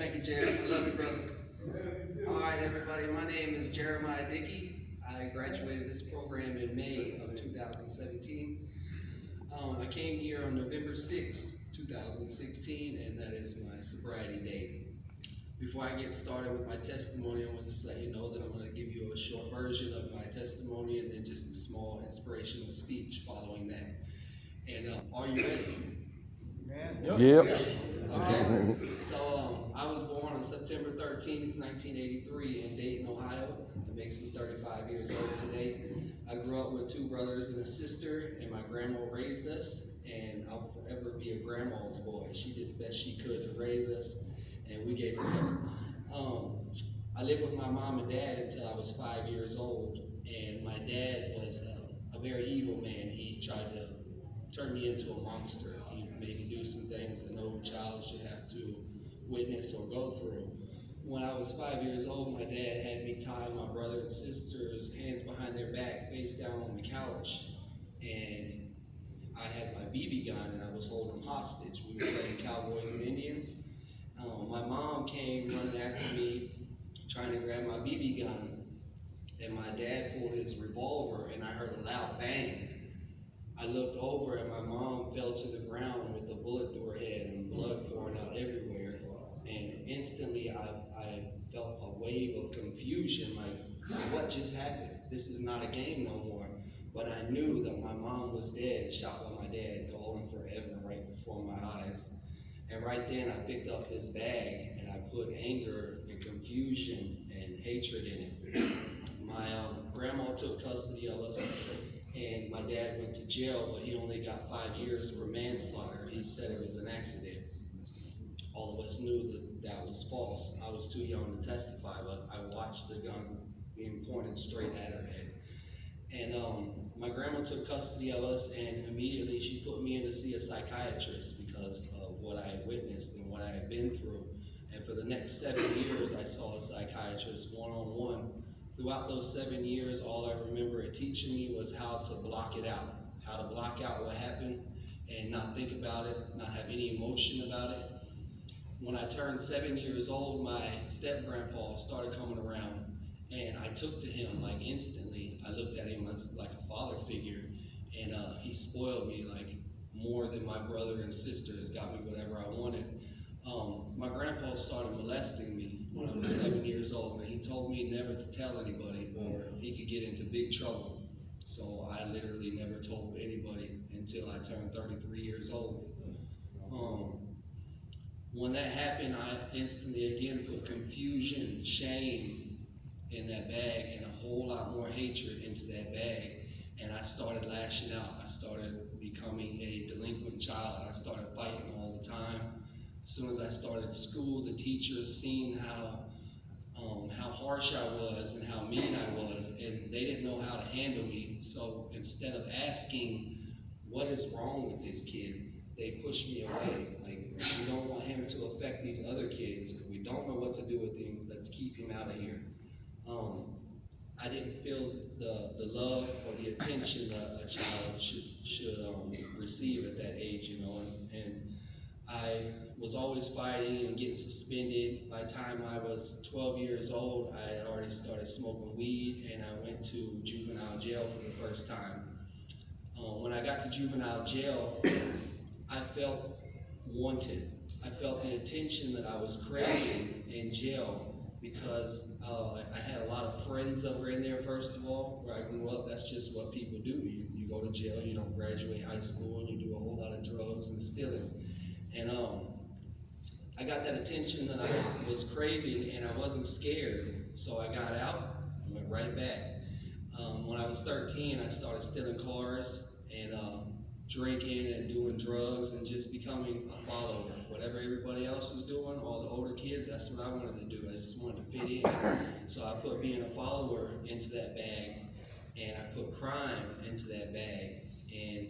Thank you, Jerry. I love you, brother. All right, everybody. My name is Jeremiah Dickey. I graduated this program in May of 2017. I came here on November 6th, 2016, and that is my sobriety date. Before I get started with my testimony, I want to just let you know that I'm going to give you a short version of my testimony and then just a small inspirational speech following that. And are you ready? Yep. Okay. So I was born on September 13th, 1983 in Dayton, Ohio. That makes me 35 years old today. I grew up with two brothers and a sister, and my grandma raised us, and I'll forever be a grandma's boy. She did the best she could to raise us, and we gave her hell. I lived with my mom and dad until I was 5 years old, and my dad was a very evil man. He tried to turn me into a monster. He made me do some things that no child should have to witness or go through. When I was 5 years old, my dad had me tie my brother and sister's hands behind their back, face down on the couch, and I had my BB gun and I was holding them hostage. We were playing Cowboys and Indians. My mom came running after me, trying to grab my BB gun, and my dad pulled his revolver, and I heard a loud bang. I looked over and my mom fell to the ground with a bullet through her head and blood pouring out everywhere. And instantly I felt a wave of confusion, like, what just happened? This is not a game no more. But I knew that my mom was dead, shot by my dad, gone forever right before my eyes. And right then I picked up this bag and I put anger and confusion and hatred in it. My grandma took custody of us, and my dad went to jail, but he only got 5 years for manslaughter. He said it was an accident. All of us knew that that was false. I was too young to testify, but I watched the gun being pointed straight at her head. And my grandma took custody of us, and immediately she put me in to see a psychiatrist because of what I had witnessed and what I had been through. And for the next 7 years, I saw a psychiatrist one-on-one. Throughout those 7 years, all I remember it teaching me was how to block it out, how to block out what happened and not think about it, not have any emotion about it. When I turned 7 years old, my step-grandpa started coming around, and I took to him like instantly. I looked at him as like a father figure, and he spoiled me like more than my brother and sisters, got me whatever I wanted. My grandpa started molesting me when I was 7 years old, and he told me never to tell anybody or he could get into big trouble. So I literally never told anybody until I turned 33 years old. When that happened, I instantly again put confusion, shame in that bag, and a whole lot more hatred into that bag. And I started lashing out. I started becoming a delinquent child. I started fighting all the time. As soon as I started school, the teachers seen how harsh I was and how mean I was, and they didn't know how to handle me. So instead of asking, what is wrong with this kid, they pushed me away. Like, we don't want him to affect these other kids. We don't know what to do with him. Let's keep him out of here. I didn't feel the love or the attention that a child should receive at that age, you know, and I was always fighting and getting suspended. By the time I was 12 years old, I had already started smoking weed, and I went to juvenile jail for the first time. When I got to juvenile jail, I felt wanted. I felt the attention that I was craving in jail because I had a lot of friends that were in there, first of all. Where I grew up, that's just what people do. You go to jail, you don't graduate high school, and you do a whole lot of drugs and stealing. And I got that attention that I was craving, and I wasn't scared. So I got out and went right back. When I was 13, I started stealing cars and drinking and doing drugs and just becoming a follower. Whatever everybody else was doing, all the older kids, that's what I wanted to do. I just wanted to fit in. So I put being a follower into that bag, and I put crime into that bag, and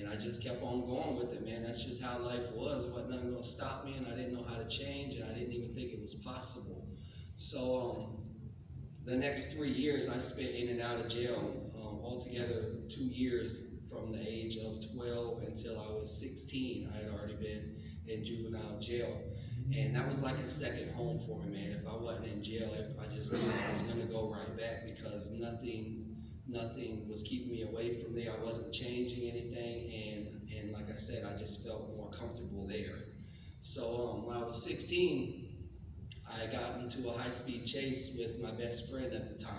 I just kept on going with it, man. That's just how life was. It wasn't nothing gonna stop me, and I didn't know how to change, and I didn't even think it was possible. So the next 3 years I spent in and out of jail, altogether 2 years. From the age of 12 until I was 16, I had already been in juvenile jail. And that was like a second home for me, man. If I wasn't in jail, I just knew I was gonna go right back because nothing was keeping me away from there. I wasn't changing anything, and like I said, I just felt more comfortable there. So when I was 16, I got into a high-speed chase with my best friend at the time.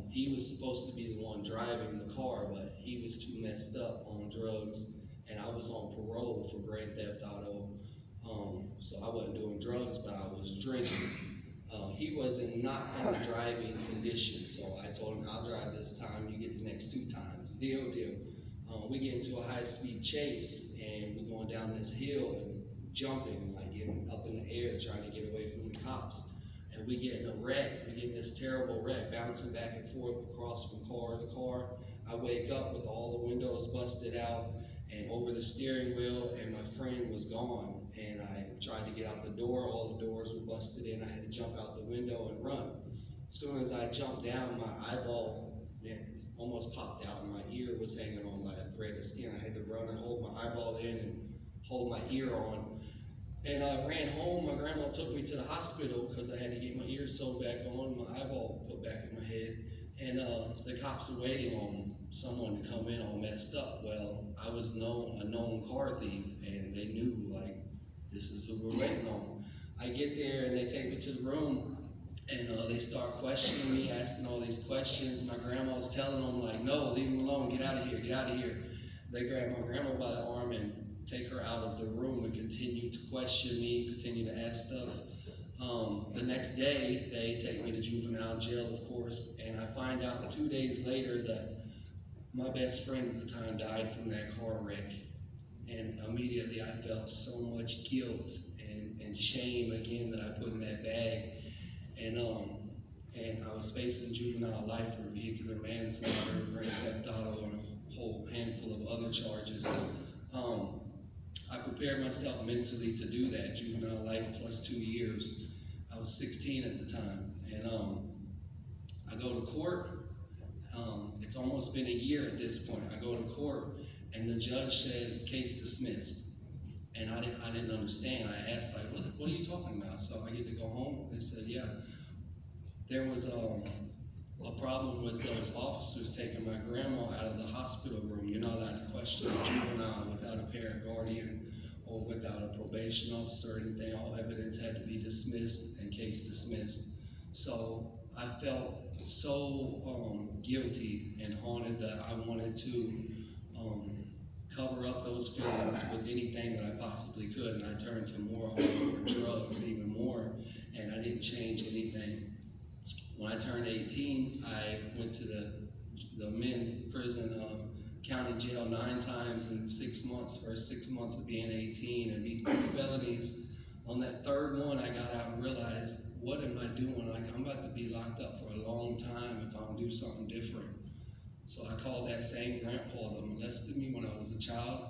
He was supposed to be the one driving the car, but he was too messed up on drugs, and I was on parole for Grand Theft Auto. So I wasn't doing drugs, but I was drinking. He was not in a driving condition, so I told him, I'll drive this time, you get the next 2 times. Deal. We get into a high-speed chase, and we're going down this hill and jumping, like getting up in the air, trying to get away from the cops. And we get in a wreck, we get in this terrible wreck, bouncing back and forth across from car to car. I wake up with all the windows busted out and over the steering wheel, and my friend was gone. And I tried to get out the door, all the doors were busted in, I had to jump out the window and run. As soon as I jumped down, my eyeball almost popped out, and my ear was hanging on by a thread of skin. I had to run and hold my eyeball in and hold my ear on. And I ran home. My grandma took me to the hospital because I had to get my ear sewed back on, my eyeball put back in my head. And the cops were waiting on someone to come in all messed up. Well, I was a known car thief, and they knew, like, this is who we're waiting on. I get there, and they take me to the room, and they start questioning me, asking all these questions. My grandma was telling them, like, no, leave him alone, get out of here, get out of here. They grab my grandma by the arm and take her out of the room and continue to question me, continue to ask stuff. The next day, they take me to juvenile jail, of course, and I find out 2 days later that my best friend at the time died from that car wreck. And immediately I felt so much guilt and shame again that I put in that bag. And I was facing juvenile life for vehicular manslaughter, Grand Theft Auto, and a whole handful of other charges. I prepared myself mentally to do that, juvenile life plus 2 years. I was 16 at the time, and I go to court. It's almost been a year at this point. I go to court, and the judge says, case dismissed. And I didn't understand. I asked, like, what are you talking about? So I get to go home. They said, yeah, there was a problem with those officers taking my grandma out of the hospital room. You're not allowed to question a juvenile without a parent guardian or without a probation officer or anything. All evidence had to be dismissed and case dismissed. So I felt so guilty and haunted that I wanted to cover up those feelings with anything that I possibly could, and I turned to more hardcore drugs, even more, and I didn't change anything. When I turned 18, I went to the men's prison, county jail 9 times in 6 months, first 6 months of being 18, and beat 3 felonies. On that 3rd one, I got out and realized, what am I doing? Like, I'm about to be locked up for a long time if I don't do something different. So I called that same grandpa that molested me when I was a child.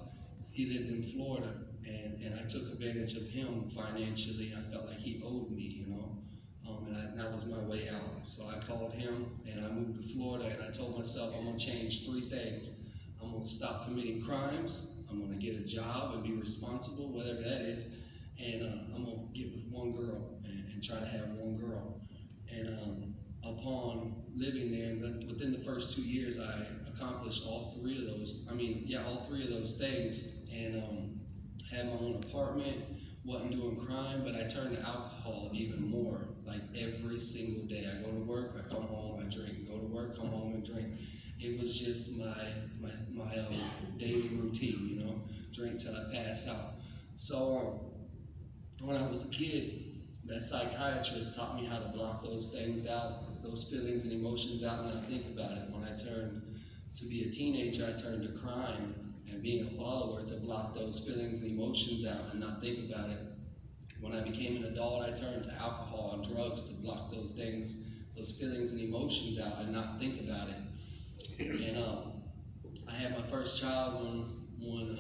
He lived in Florida, and I took advantage of him financially. I felt like he owed me, you know, and that was my way out. So I called him, and I moved to Florida, and I told myself I'm gonna change 3 things. I'm gonna stop committing crimes, I'm gonna get a job and be responsible, whatever that is, and I'm gonna get with one girl and try to have one girl. And upon living there, and then within the first 2 years, I accomplished all 3 of those. All 3 of those things, and had my own apartment, wasn't doing crime, but I turned to alcohol even more. Like every single day, I go to work, I come home, I drink. Go to work, come home, and drink. It was just my daily routine, you know, drink till I pass out. So when I was a kid, that psychiatrist taught me how to block those things out, those feelings and emotions out, and not think about it. When I turned to be a teenager, I turned to crime and being a follower to block those feelings and emotions out and not think about it. When I became an adult, I turned to alcohol and drugs to block those things, those feelings and emotions out and not think about it. And I had my first child when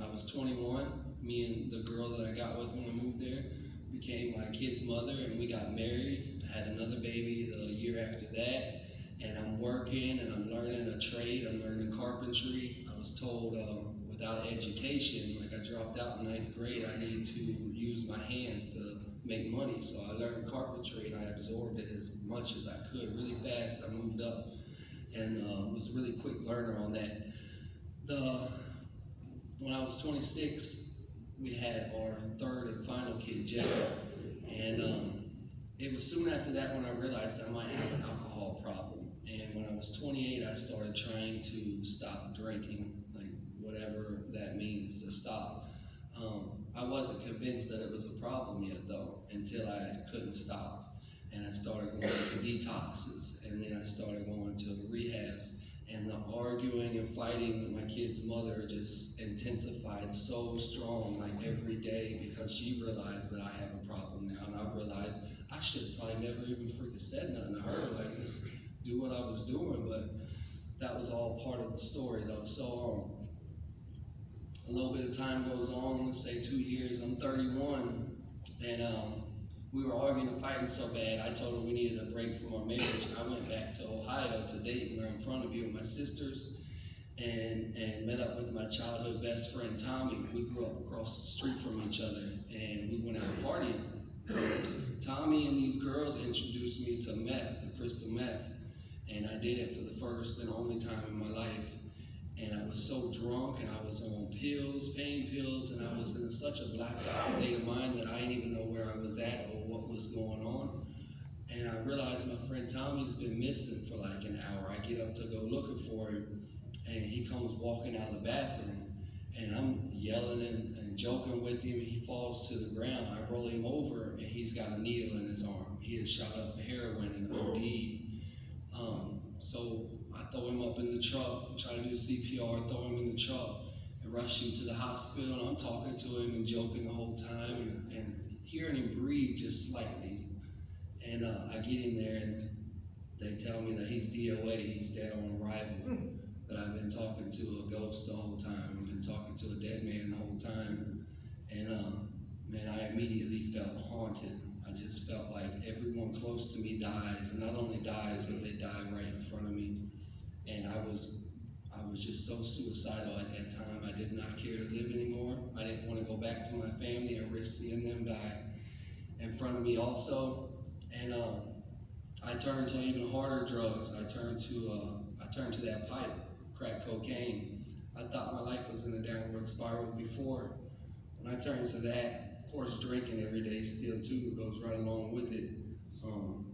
I was 21. Me and the girl that I got with when I moved there became my kid's mother, and we got married. I had another baby the year after that, and I'm working and I'm learning a trade. I'm learning carpentry. I was told without education, like I dropped out in 9th grade, I needed to use my hands to make money. So I learned carpentry and I absorbed it as much as I could really fast. I moved up and was a really quick learner on that. When I was 26, we had our third and final kid, Jacob, and it was soon after that when I realized I might have an alcohol problem. And when I was 28, I started trying to stop drinking, like whatever that means to stop. I wasn't convinced that it was a problem yet though, until I couldn't stop. And I started going to detoxes, and then I started going to rehabs. And the arguing and fighting with my kid's mother just intensified so strong, like every day, because she realized that I have a problem now. And I realized I should probably never even freaking said nothing to her, like just do what I was doing. But that was all part of the story though. So a little bit of time goes on, let's say 2 years, I'm 31, and we were arguing and fighting so bad, I told her we needed a break from our marriage. I went back to Ohio to Dayton, where I'm from, to be with my sisters, and met up with my childhood best friend, Tommy. We grew up across the street from each other, and we went out partying. Tommy and these girls introduced me to meth, the crystal meth, and I did it for the first and only time in my life. And I was so drunk, and I was on pills, pain pills, and I was in such a blacked out state of mind that I didn't even know where I was at or what was going on. And I realized my friend Tommy's been missing for like an hour. I get up to go looking for him, and he comes walking out of the bathroom, and I'm yelling and joking with him, and he falls to the ground. I roll him over, and he's got a needle in his arm. He had shot up heroin and OD. So I throw him up in the truck, try to do CPR, throw him in the truck, and rush him to the hospital. And I'm talking to him and joking the whole time, and hearing him breathe just slightly. And I get him there, and they tell me that he's DOA, he's dead on arrival, that I've been talking to a ghost the whole time. I've been talking to a dead man the whole time. And man, I immediately felt haunted. I just felt like everyone close to me dies, and not only dies, but they die right in front of me. And I was just so suicidal at that time. I did not care to live anymore. I didn't want to go back to my family and risk seeing them die in front of me also. And I turned to even harder drugs. I turned to that pipe, crack cocaine. I thought my life was in a downward spiral before. When I turned to that, of course, drinking every day still too goes right along with it.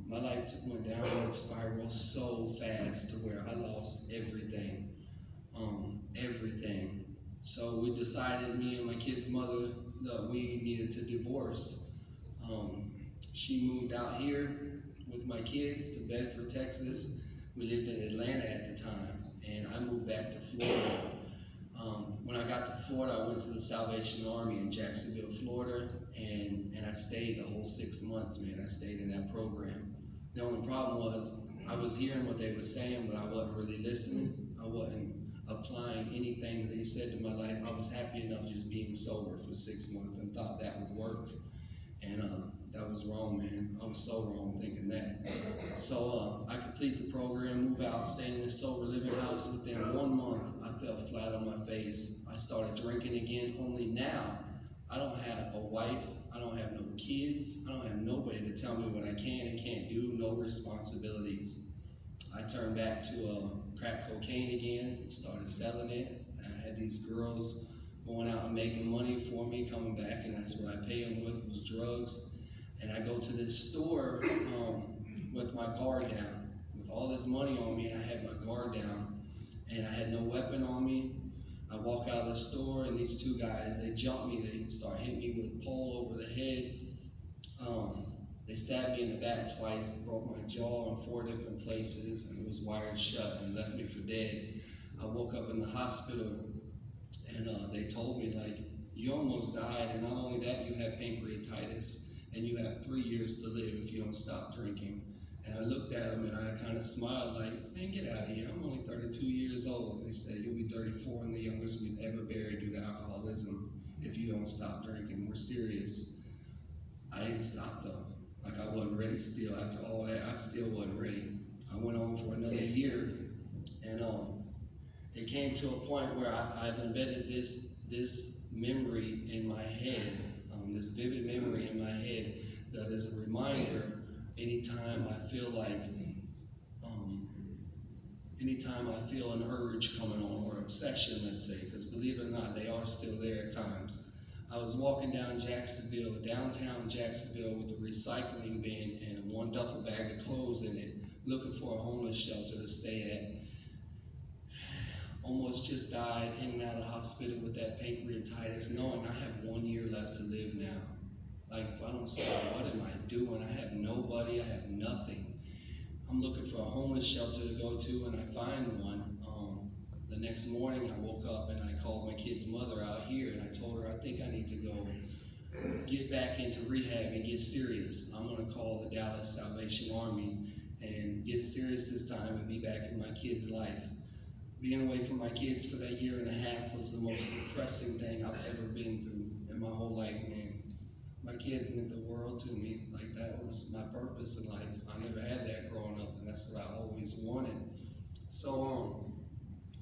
My life went downward spiral so fast to where I lost everything, everything. So we decided, me and my kid's mother, that we needed to divorce. She moved out here with my kids to Bedford, Texas. We lived in Atlanta at the time, and I moved back to Florida. When I got to Florida, I went to the Salvation Army in Jacksonville, Florida, and I stayed the whole 6 months, man. I stayed in that program. The only problem was I was hearing what they were saying, but I wasn't really listening. I wasn't applying anything that they said to my life. I was happy enough just being sober for 6 months and thought that would work. And that was wrong, man. I was so wrong thinking that. So I complete the program, move out, stay in this sober living house. Within 1 month, I fell flat on my face. I started drinking again, only now I don't have a wife, I don't have no kids, I don't have nobody to tell me what I can and can't do, no responsibilities. I turned back to crack cocaine again and started selling it. I had these girls going out and making money for me, coming back, and that's what I pay them with, was drugs. And I go to this store with my guard down, with all this money on me, and I had my guard down, and I had no weapon on me. I walk out of the store, and these two guys, they jump me, they start hitting me with a pole over the head. They stabbed me in the back twice, broke my jaw in 4 different places, and it was wired shut and left me for dead. I woke up in the hospital, and they told me, like, you almost died, and not only that, you have pancreatitis, and you have 3 years to live if you don't stop drinking. And I looked at them, and I kind of smiled, like, man, get out of here. I'm only 32 years old. They said, you'll be 34 and the youngest we've ever buried due to alcoholism if you don't stop drinking. We're serious. I didn't stop, though. Like, I wasn't ready still. After all that, I still wasn't ready. I went on for another year, and it came to a point where I've embedded this memory in my head, this vivid memory in my head that is a reminder anytime I feel like, anytime I feel an urge coming on, or obsession, let's say, because believe it or not, they are still there at times. I was walking down downtown Jacksonville with a recycling bin and one duffel bag of clothes in it, looking for a homeless shelter to stay at. Almost just died, in and out of the hospital with that pancreatitis, knowing I have 1 year left to live now. Like, if I don't stop, what am I doing? I have nobody, I have nothing. I'm looking for a homeless shelter to go to, and I find one. The next morning I woke up and I called my kid's mother out here, and I told her I think I need to go get back into rehab and get serious. I'm gonna call the Dallas Salvation Army and get serious this time and be back in my kid's life. Being away from my kids for that 1.5 years was the most depressing thing I've ever been through in my whole life, man. My kids meant the world to me. Like, that was my purpose in life. I never had that growing up, and that's what I always wanted.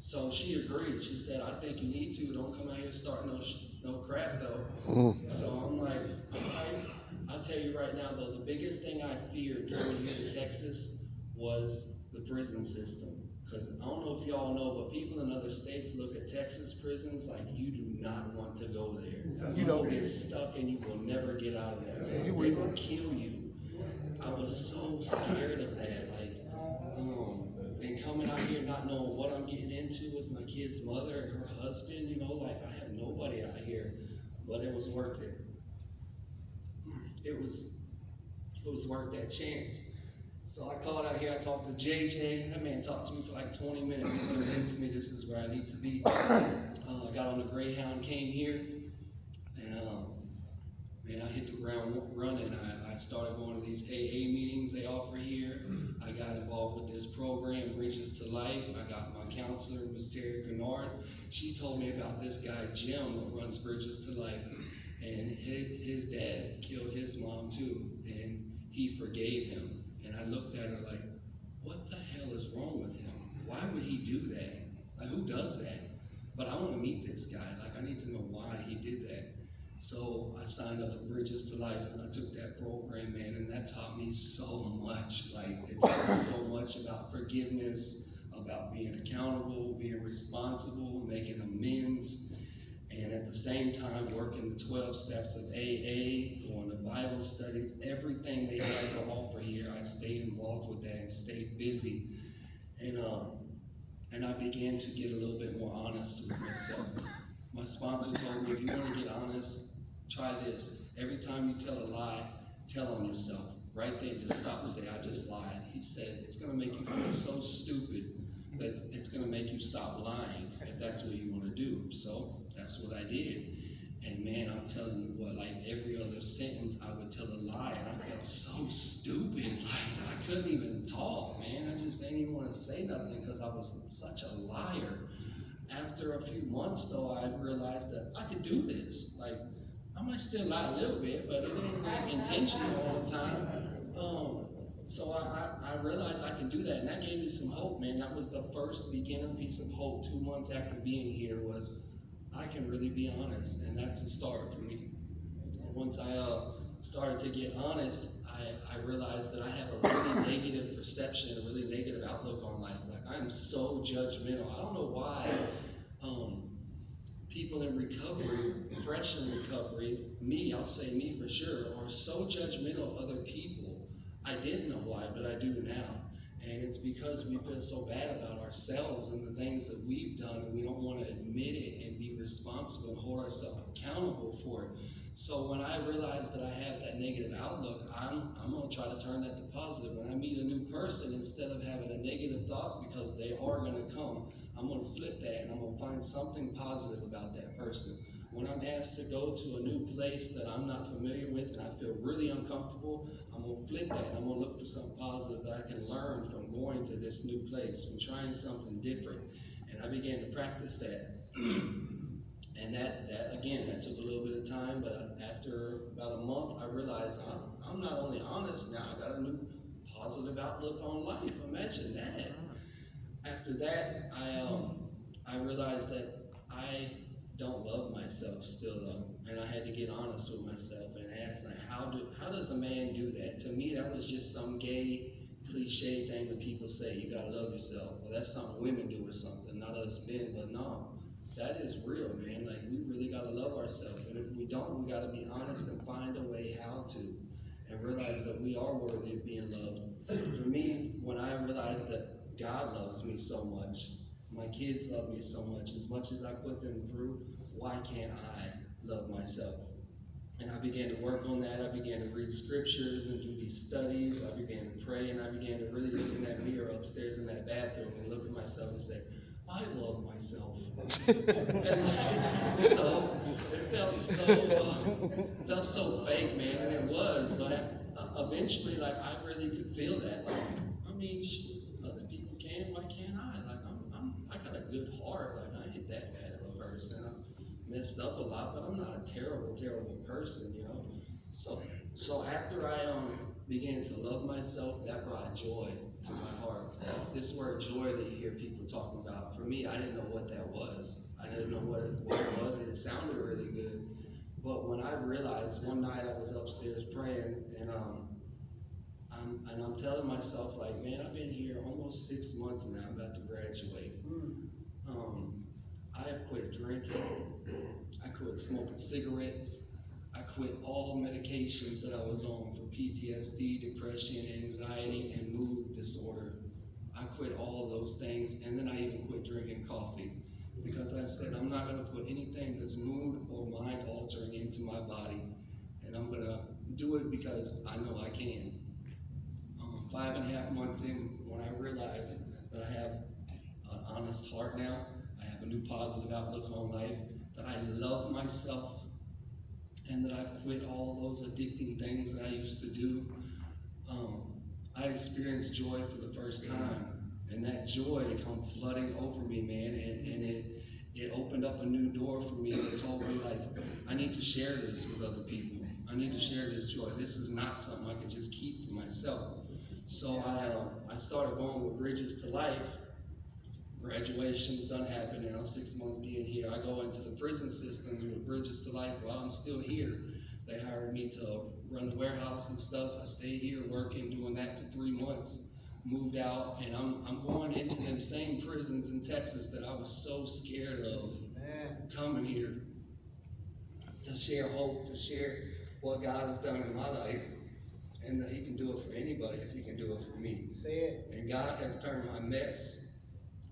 So she agreed. She said, I think you need to. Don't come out here starting no crap, though. So I'm like, all right. I'll tell you right now, though, the biggest thing I feared coming here to Texas was the prison system. Because I don't know if y'all know, but people in other states look at Texas prisons like you do not want to go there. You will get stuck and you will never get out of that place. They will kill you. I was so scared of that. And coming out here not knowing what I'm getting into with my kid's mother and her husband, like I have nobody out here, but it was worth it. It was worth that chance. So I called out here, I talked to JJ. That man talked to me for like 20 minutes and convinced me this is where I need to be. I got on the Greyhound, came here, and man, I hit the ground running. I started going to these AA meetings they offer here. I got involved with this program, Bridges to Life. I got my counselor, Ms. Terry Kennard. She told me about this guy, Jim, that runs Bridges to Life. And his dad killed his mom too, and he forgave him. And I looked at her like, what the hell is wrong with him? Why would he do that? Like, who does that? But I want to meet this guy. Like, I need to know why he did that. So I signed up for Bridges to Life, and I took that program, man, and that taught me so much. Like, it taught me so much about forgiveness, about being accountable, being responsible, making amends, and at the same time working the 12 steps of AA, going to Bible studies, everything they have to offer here. I stayed involved with that and stayed busy. And I began to get a little bit more honest with myself. My sponsor told me, if you want to get honest, try this. Every time you tell a lie, tell on yourself. Right there, just stop and say, I just lied. He said, it's going to make you feel so stupid that it's going to make you stop lying if that's what you want to do. So that's what I did. And man, I'm telling you what, like every other sentence I would tell a lie, and I felt so stupid. Like I couldn't even talk, man. I just didn't even want to say nothing because I was such a liar. After a few months though, I realized that I could do this. Like, I might still lie a little bit, but it ain't like intentional all the time. So I realized I can do that, and that gave me some hope, man. That was the first beginner piece of hope 2 months after being here was I can really be honest, and that's a start for me. Once I started to get honest, I realized that I have a really negative perception, a really negative outlook on life. Like, I am so judgmental. I don't know why people in recovery, fresh in recovery, me, I'll say me for sure, are so judgmental of other people. I didn't know why, but I do now. And it's because we feel so bad about ourselves and the things that we've done, and we don't want to admit it and be responsible and hold ourselves accountable for it. So when I realize that I have that negative outlook, I'm going to try to turn that to positive. When I meet a new person, instead of having a negative thought, because they are going to come, I'm going to flip that and I'm going to find something positive about that person. When I'm asked to go to a new place that I'm not familiar with and I feel really uncomfortable, I'm going to flip that and I'm going to look for something positive that I can learn from going to this new place, from trying something different. And I began to practice that. And that took a little bit of time, but after about a month, I realized I'm not only honest now, I got a new positive outlook on life. Imagine that. After that, I realized that I don't love myself still though, and I had to get honest with myself and ask, like, how does a man do that? To me, that was just some gay cliche thing that people say. You gotta love yourself. Well, that's something women do or something, not us men. But no, that is real, man. Like, we really gotta love ourselves, and if we don't, we gotta be honest and find a way how to, and realize that we are worthy of being loved. For me, when I realized that God loves me so much, my kids love me so much as I put them through, why can't I love myself? And I began to work on that. I began to read scriptures and do these studies. I began to pray, and I began to really look in that mirror upstairs in that bathroom and look at myself and say, I love myself. And like, it felt so fake, man, and it was. But eventually, like, I really could feel that. Like, I mean, other people can, why can't I? Like, I got a good heart. Like, I ain't that bad of a person. I messed up a lot, but I'm not a terrible, terrible person, you know. So after I began to love myself, that brought joy to my heart. This word joy that you hear people talking about, for me, I didn't know what that was. I didn't know what it was. It sounded really good. But when I realized, one night I was upstairs praying, and I'm telling myself, like, man, I've been here almost 6 months now. I'm about to graduate. I have quit drinking. I quit smoking cigarettes. I quit all medications that I was on for PTSD, depression, anxiety, and mood disorder. I quit all of those things, and then I even quit drinking coffee, because I said I'm not going to put anything that's mood or mind altering into my body, and I'm going to do it because I know I can. 5.5 months in, when I realized that I have an honest heart now, I have a new positive outlook on life, that I love myself, and that I quit all those addicting things that I used to do, I experienced joy for the first time. And that joy come flooding over me, man, and it opened up a new door for me. It told me, like, I need to share this with other people. I need to share this joy. This is not something I can just keep for myself. So I started going with Bridges to Life. Graduation's done happened now, 6 months being here. I go into the prison system with Bridges to Life while I'm still here. They hired me to run the warehouse and stuff. I stayed here working, doing that for 3 months. Moved out, and I'm going into them same prisons in Texas that I was so scared of. Coming here to share hope, to share what God has done in my life, and that He can do it for anybody if He can do it for me. Say it. And God has turned my mess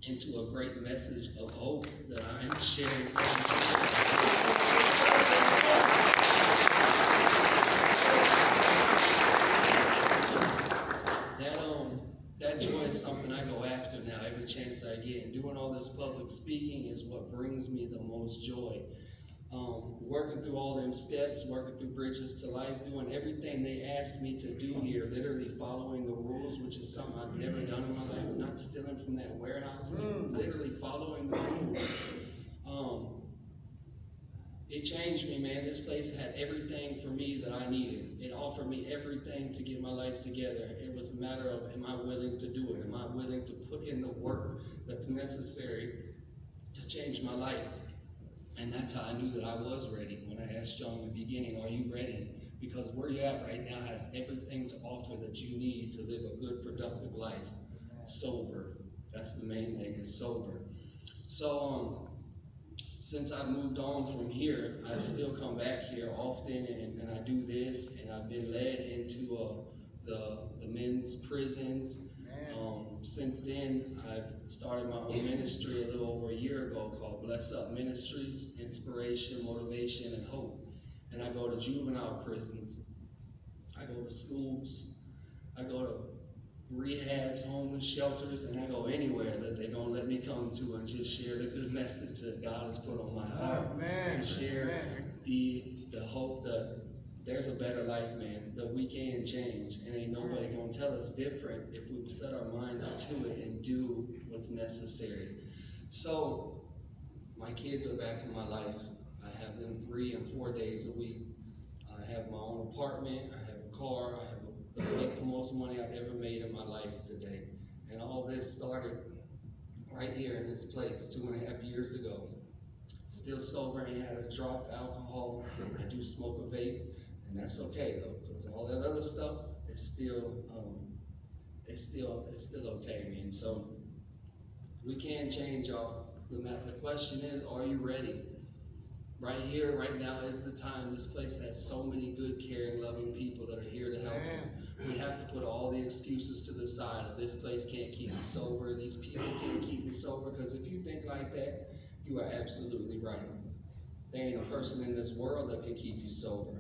into a great message of hope that I am sharing. That joy is something I go after now every chance I get. And doing all this public speaking is what brings me the most joy. Working through all them steps, working through Bridges to Life, doing everything they asked me to do here, literally following the rules, which is something I've never done in my life, not stealing from that warehouse, literally following the rules. It changed me, man. This place had everything for me that I needed. It offered me everything to get my life together. It was a matter of, am I willing to do it? Am I willing to put in the work that's necessary to change my life? And that's how I knew that I was ready when I asked y'all in the beginning, are you ready? Because where you're at right now has everything to offer that you need to live a good, productive life. Sober. That's the main thing, is sober. So, since I've moved on from here, I still come back here often, and I do this, and I've been led into the men's prisons. Since then, I've started my own ministry a little over a year ago called Bless Up Ministries, Inspiration, Motivation, and Hope. And I go to juvenile prisons, I go to schools, I go to rehabs, homeless shelters, and I go anywhere that they're going to let me come to and just share the good message that God has put on my heart. To share the hope that there's a better life, man, that we can change, and ain't nobody going to tell us different if we set our minds to it and do what's necessary. So my kids are back in my life. I have them 3 and 4 days a week. I have my own apartment. I have a car. I have the most money I've ever made in my life today. And all this started right here in this place 2.5 years ago. Still sober, ain't had a drop of alcohol. I do smoke a vape, and that's okay though, because all that other stuff is still, it's still okay, man. So we can change, y'all. The question is, are you ready? Right here, right now is the time. This place has so many good, caring, loving people that are here to help you. We have to put all the excuses to the side. Of this place can't keep me sober. These people can't keep me sober. Because if you think like that, you are absolutely right. There ain't a person in this world that can keep you sober.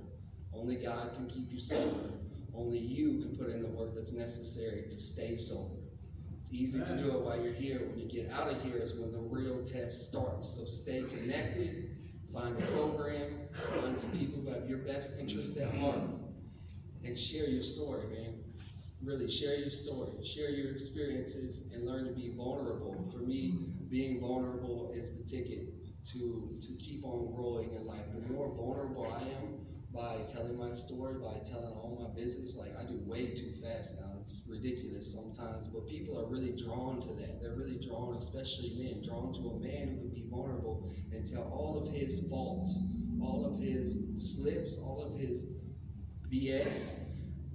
Only God can keep you sober. Only you can put in the work that's necessary to stay sober. It's easy to do it while you're here. When you get out of here is when the real test starts. So stay connected. Find a program, find some people who have your best interest at heart, and share your story, man. Really, share your story, share your experiences, and learn to be vulnerable. For me, being vulnerable is the ticket to keep on growing in life. The more vulnerable I am by telling my story, by telling all my business, like I do way too fast now. It's ridiculous sometimes, but people are really drawn to that. They're really drawn, especially men, drawn to a man who can be vulnerable and tell all of his faults, all of his slips, all of his BS,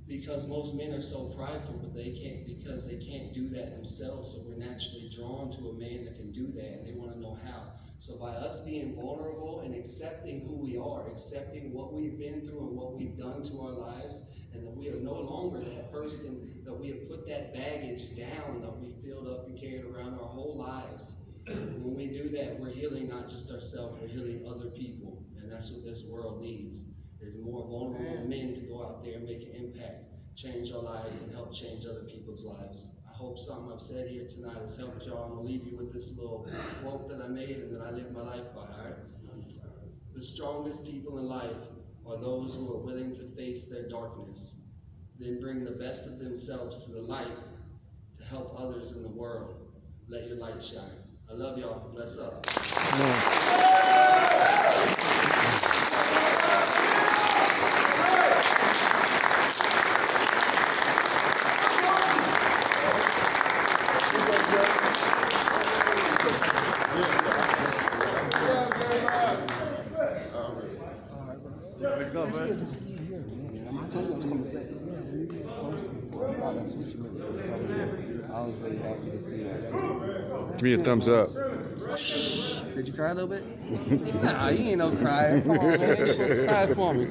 because most men are so prideful, but they can't, because they can't do that themselves. So we're naturally drawn to a man that can do that, and they want to know how. So by us being vulnerable and accepting who we are, accepting what we've been through and what we've done to our lives, and that we are no longer that person, that we have put that baggage down that we filled up and carried around our whole lives. When we do that, we're healing not just ourselves, we're healing other people. And that's what this world needs. There's more vulnerable men to go out there and make an impact, change our lives, and help change other people's lives. I hope something I've said here tonight has helped y'all. I'm going to leave you with this little quote that I made and that I live my life by, all right? The strongest people in life are those who are willing to face their darkness, then bring the best of themselves to the light to help others in the world. Let your light shine. I love y'all. Bless up. I was really happy to see that too. Give me a thumbs up. Did you cry a little bit? Nah, you ain't no crier. Come on, man. You're supposed to cry for me.